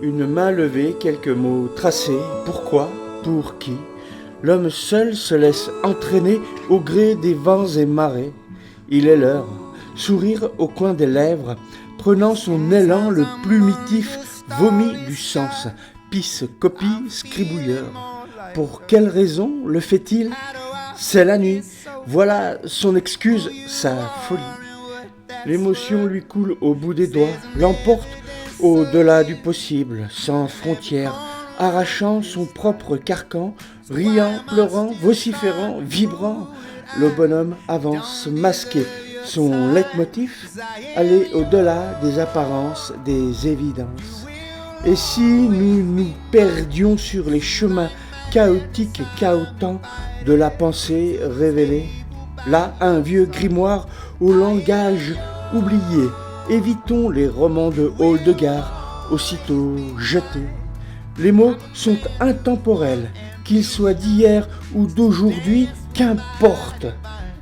Une main levée, quelques mots tracés. Pourquoi? Pour qui? L'homme seul se laisse entraîner au gré des vents et marées. Il est l'heure, sourire au coin des lèvres, prenant son élan le plus mitif, vomi du sens, pisse, copie, scribouilleur. Pour quelle raison le fait-il? C'est la nuit, voilà son excuse, sa folie. L'émotion lui coule au bout des doigts, l'emporte au-delà du possible, sans frontières, arrachant son propre carcan, riant, pleurant, vociférant, vibrant. Le bonhomme avance, masqué. Son leitmotiv, aller au-delà des apparences, des évidences. Et si nous nous perdions sur les chemins chaotiques et chaotants de la pensée révélée? Là, un vieux grimoire au langage oublié. Évitons les romans de hall de gare, aussitôt jetés. Les mots sont intemporels, qu'ils soient d'hier ou d'aujourd'hui, qu'importe.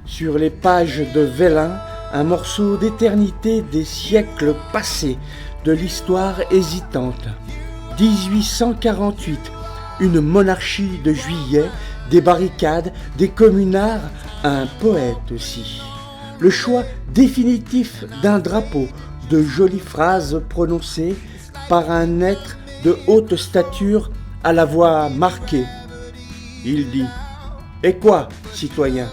Sur les pages de Vélin, un morceau d'éternité des siècles passés, de l'histoire hésitante. 1848, une monarchie de juillet, des barricades, des communards, un poète aussi. Le choix définitif d'un drapeau, de jolies phrases prononcées par un être de haute stature à la voix marquée. Il dit « Et quoi, citoyens,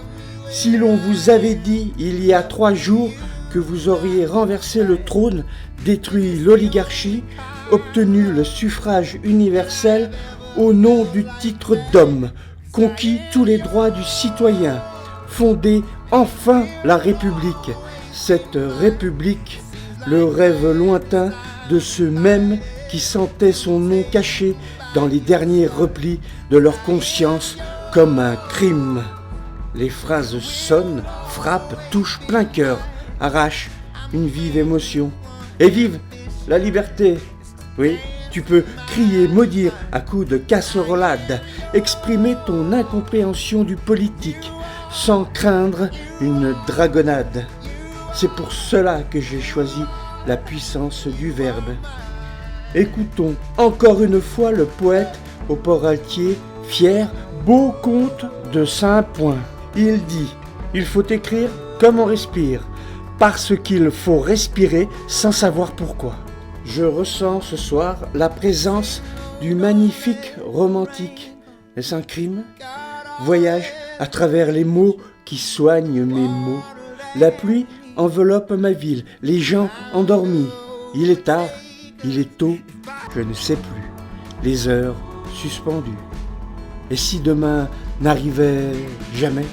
si l'on vous avait dit il y a 3 jours que vous auriez renversé le trône, détruit l'oligarchie, obtenu le suffrage universel au nom du titre d'homme, conquis tous les droits du citoyen, fondé enfin la République, cette République, le rêve lointain de ceux mêmes qui sentaient son nom caché dans les derniers replis de leur conscience comme un crime. » Les phrases sonnent, frappent, touchent plein cœur, arrachent une vive émotion. Et vive la liberté! Oui, tu peux crier, maudire à coups de casserolade, exprimer ton incompréhension du politique, sans craindre une dragonnade. C'est pour cela que j'ai choisi la puissance du verbe. Écoutons encore une fois le poète au port altier, fier, beau conte de Saint-Point. Il dit « Il faut écrire comme on respire, parce qu'il faut respirer sans savoir pourquoi. » Je ressens ce soir la présence du magnifique romantique. Est-ce un crime? Voyage à travers les mots qui soignent mes mots. La pluie enveloppe ma ville, les gens endormis. Il est tard, il est tôt, je ne sais plus. Les heures suspendues. Et si demain n'arrivait jamais?